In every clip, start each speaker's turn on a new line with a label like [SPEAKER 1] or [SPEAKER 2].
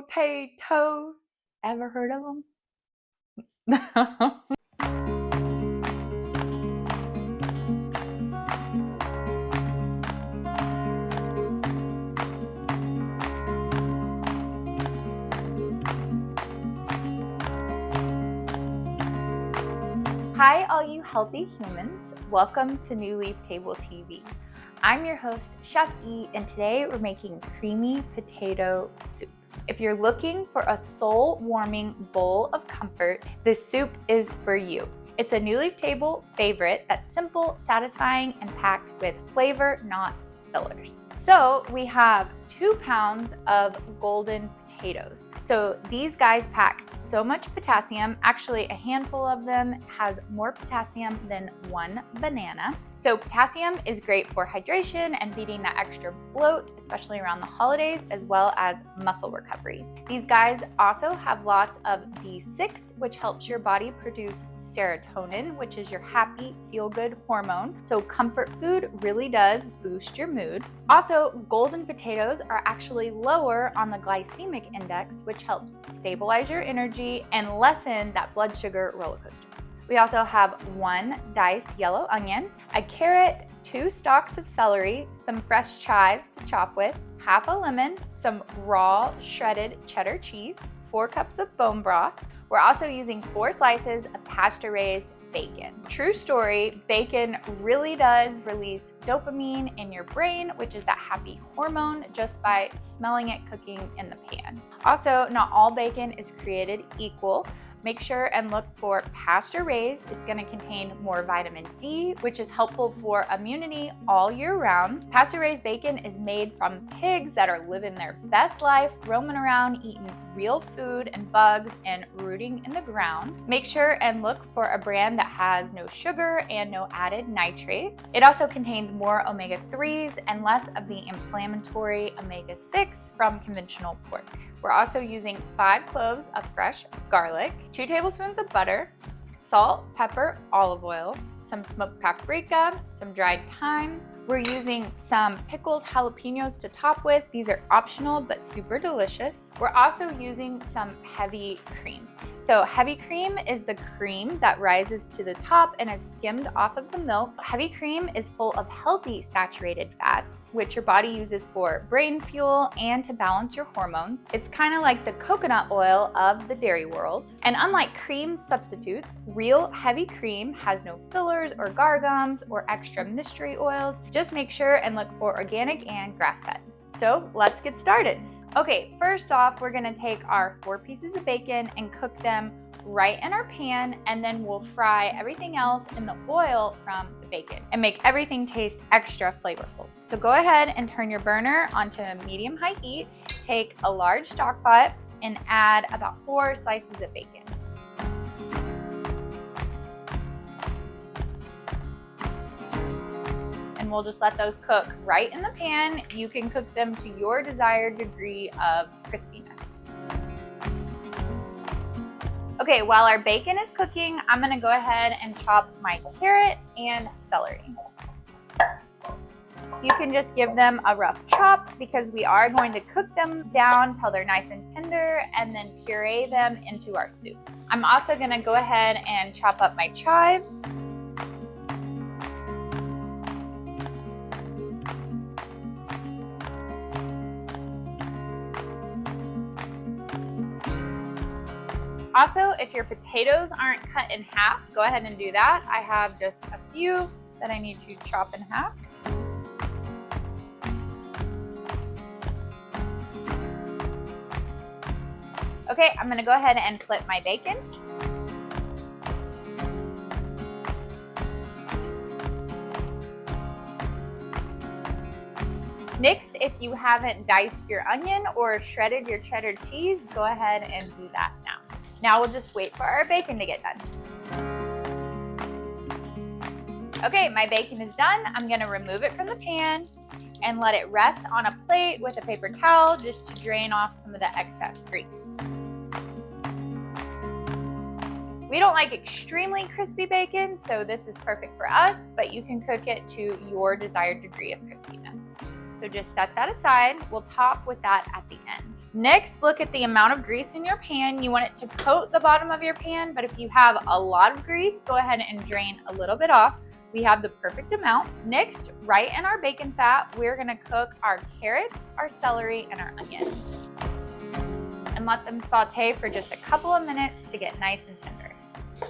[SPEAKER 1] potatoes. Ever heard of them? Hi, all you healthy humans. Welcome to New Leaf Table TV. I'm your host, Chef E, and today we're making creamy potato soup. If you're looking for a soul-warming bowl of comfort, this soup is for you. It's a New Leaf Table favorite that's simple, satisfying, and packed with flavor, not fillers. So we have 2 pounds of golden potatoes. So these guys pack so much potassium. Actually, a handful of them has more potassium than 1 banana. So potassium is great for hydration and beating that extra bloat, especially around the holidays, as well as muscle recovery. These guys also have lots of B6, which helps your body produce serotonin, which is your happy, feel-good hormone. So comfort food really does boost your mood. Also, golden potatoes are actually lower on the glycemic index, which helps stabilize your energy and lessen that blood sugar roller coaster. We also have 1 diced yellow onion, a carrot, 2 stalks of celery, some fresh chives to chop with, half a lemon, some raw shredded cheddar cheese, 4 cups of bone broth. We're also using 4 slices of pasture-raised bacon. True story, bacon really does release dopamine in your brain, which is that happy hormone, just by smelling it cooking in the pan. Also, not all bacon is created equal. Make sure and look for pasture-raised. It's going to contain more vitamin D, which is helpful for immunity all year round. Pasture-raised bacon is made from pigs that are living their best life, roaming around, eating real food and bugs, and rooting in the ground. Make sure and look for a brand that has no sugar and no added nitrates. It also contains more omega-3s and less of the inflammatory omega-6 from conventional pork. We're also using 5 cloves of fresh garlic, 2 tablespoons of butter, salt, pepper, olive oil, some smoked paprika, some dried thyme. We're using some pickled jalapeños to top with. These are optional, but super delicious. We're also using some heavy cream. So heavy cream is the cream that rises to the top and is skimmed off of the milk. Heavy cream is full of healthy saturated fats, which your body uses for brain fuel and to balance your hormones. It's kind of like the coconut oil of the dairy world. And unlike cream substitutes, real heavy cream has no fillers or gargums or extra mystery oils. Just make sure and look for organic and grass-fed. So let's get started. Okay, first off, we're gonna take our 4 pieces of bacon and cook them right in our pan, and then we'll fry everything else in the oil from the bacon and make everything taste extra flavorful. So go ahead and turn your burner onto medium-high heat, take a large stock pot, and add about 4 slices of bacon. And we'll just let those cook right in the pan. You can cook them to your desired degree of crispiness. Okay, while our bacon is cooking, I'm gonna go ahead and chop my carrot and celery. You can just give them a rough chop because we are going to cook them down till they're nice and tender and then puree them into our soup. I'm also gonna go ahead and chop up my chives. Also, if your potatoes aren't cut in half, go ahead and do that. I have just a few that I need to chop in half. Okay, I'm gonna go ahead and flip my bacon. Next, if you haven't diced your onion or shredded your cheddar cheese, go ahead and do that now. Now we'll just wait for our bacon to get done. Okay, my bacon is done. I'm gonna remove it from the pan and let it rest on a plate with a paper towel just to drain off some of the excess grease. We don't like extremely crispy bacon, so this is perfect for us, but you can cook it to your desired degree of crispiness. So just set that aside. We'll top with that at the end. Next, look at the amount of grease in your pan. You want it to coat the bottom of your pan, but if you have a lot of grease, go ahead and drain a little bit off. We have the perfect amount. Next, right in our bacon fat, we're gonna cook our carrots, our celery, and our onions. And let them saute for just a couple of minutes to get nice and tender.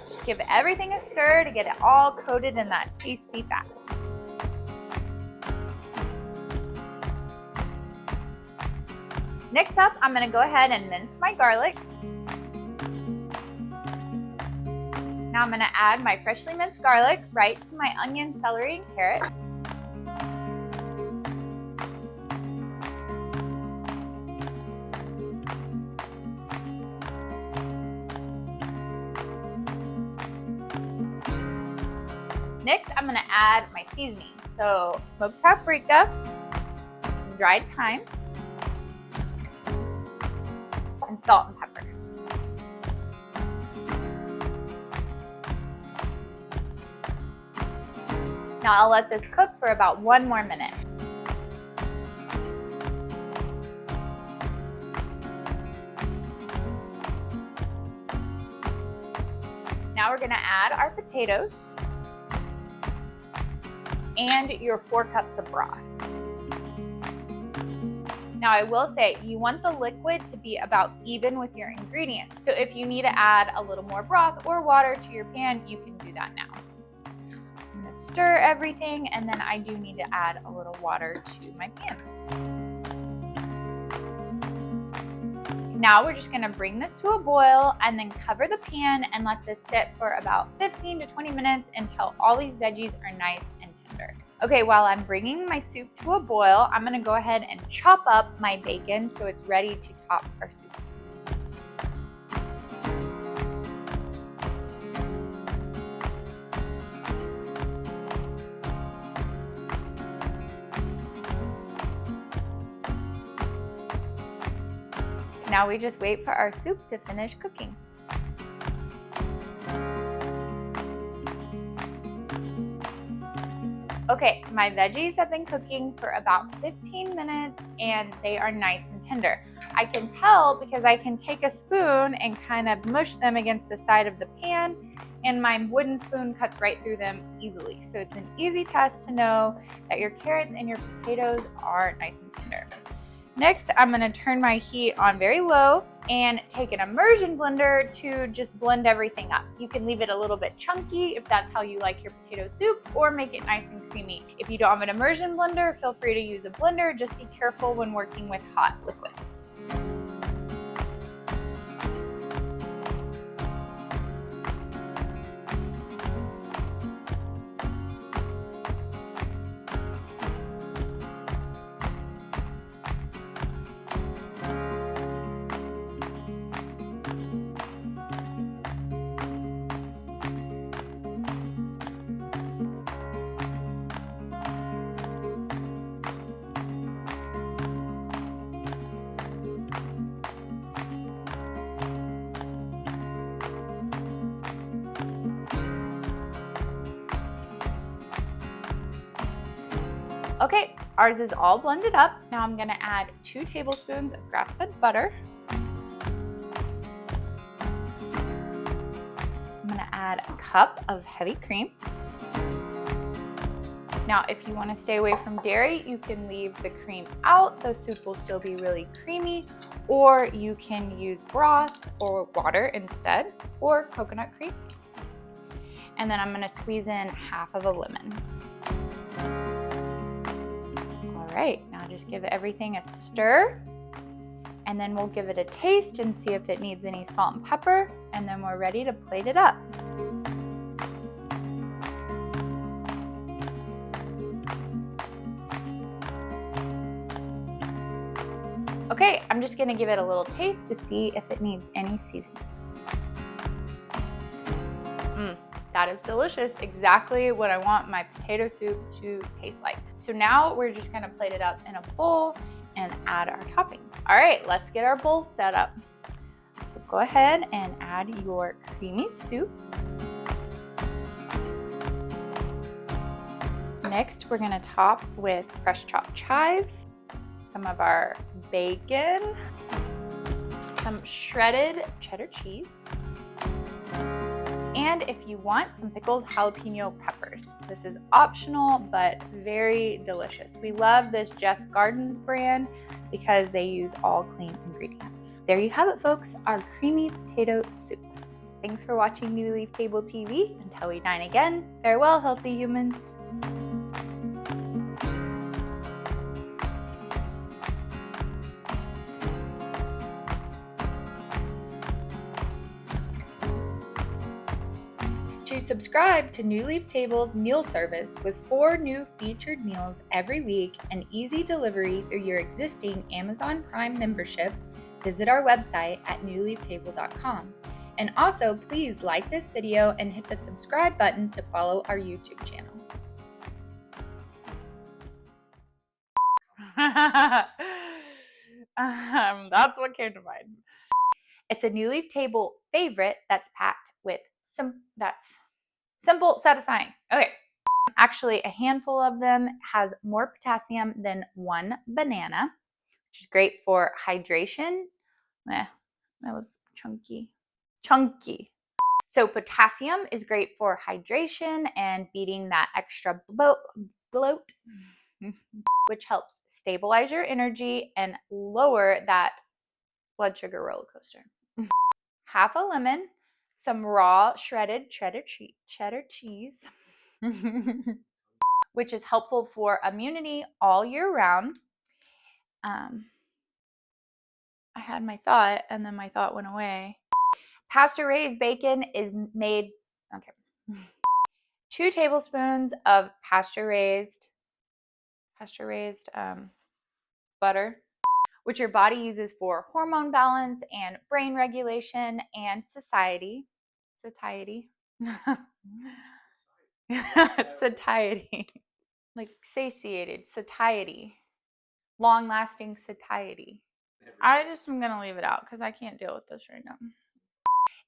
[SPEAKER 1] Just give everything a stir to get it all coated in that tasty fat. Next up, I'm gonna go ahead and mince my garlic. Now I'm gonna add my freshly minced garlic right to my onion, celery, and carrot. Next, I'm gonna add my seasoning. So smoked paprika, dried thyme, and salt and pepper. Now I'll let this cook for about 1 more minute. Now we're gonna add our potatoes and your 4 cups of broth. Now I will say, you want the liquid to be about even with your ingredients. So if you need to add a little more broth or water to your pan, you can do that now. I'm gonna stir everything, and then I do need to add a little water to my pan. Now we're just gonna bring this to a boil and then cover the pan and let this sit for about 15 to 20 minutes until all these veggies are nice and tender. Okay, while I'm bringing my soup to a boil, I'm gonna go ahead and chop up my bacon so it's ready to top our soup. Now we just wait for our soup to finish cooking. Okay, my veggies have been cooking for about 15 minutes and they are nice and tender. I can tell because I can take a spoon and kind of mush them against the side of the pan, and my wooden spoon cuts right through them easily. So it's an easy test to know that your carrots and your potatoes are nice and tender. Next, I'm gonna turn my heat on very low and take an immersion blender to just blend everything up. You can leave it a little bit chunky if that's how you like your potato soup, or make it nice and creamy. If you don't have an immersion blender, feel free to use a blender. Just be careful when working with hot liquids. Okay, ours is all blended up. Now I'm gonna add 2 tablespoons of grass-fed butter. I'm gonna add a cup of heavy cream. Now, if you wanna stay away from dairy, you can leave the cream out. The soup will still be really creamy, or you can use broth or water instead, or coconut cream. And then I'm gonna squeeze in half of a lemon. All right, now just give everything a stir, and then we'll give it a taste and see if it needs any salt and pepper, and then we're ready to plate it up. Okay, I'm just gonna give it a little taste to see if it needs any seasoning. That is delicious. Exactly what I want my potato soup to taste like. So now we're just gonna plate it up in a bowl and add our toppings. All right, let's get our bowl set up. So go ahead and add your creamy soup. Next, we're gonna top with fresh chopped chives, some of our bacon, some shredded cheddar cheese, and if you want, some pickled jalapeno peppers. This is optional, but very delicious. We love this Jeff Gardens brand because they use all clean ingredients. There you have it, folks, our creamy potato soup. Thanks for watching New Leaf Table TV. Until we dine again, farewell, healthy humans. To subscribe to New Leaf Table's meal service with 4 new featured meals every week and easy delivery through your existing Amazon Prime membership, visit our website at newleaftable.com. And also, please like this video and hit the subscribe button to follow our YouTube channel. That's what came to mind. It's a New Leaf Table favorite that's packed with simple, satisfying. Okay. Actually, a handful of them has more potassium than 1 banana, which is great for hydration. That was chunky. So potassium is great for hydration and beating that extra bloat, which helps stabilize your energy and lower that blood sugar roller coaster. Half a lemon, some raw shredded cheddar cheese, which is helpful for immunity all year round. I had my thought and then my thought went away. Pasture-raised bacon is made, okay. 2 tablespoons of pasture-raised butter, which your body uses for hormone balance and brain regulation and satiety. Satiety. Like satiated, satiety. Long-lasting satiety. I just am gonna leave it out because I can't deal with this right now.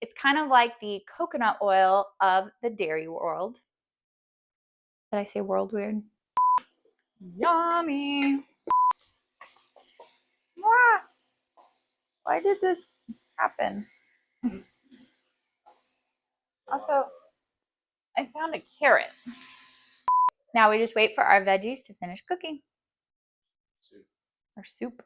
[SPEAKER 1] It's kind of like the coconut oil of the dairy world. Did I say world weird? Yummy. Why did this happen? Also, I found a carrot. Now we just wait for our veggies to finish cooking. Soup. Or soup.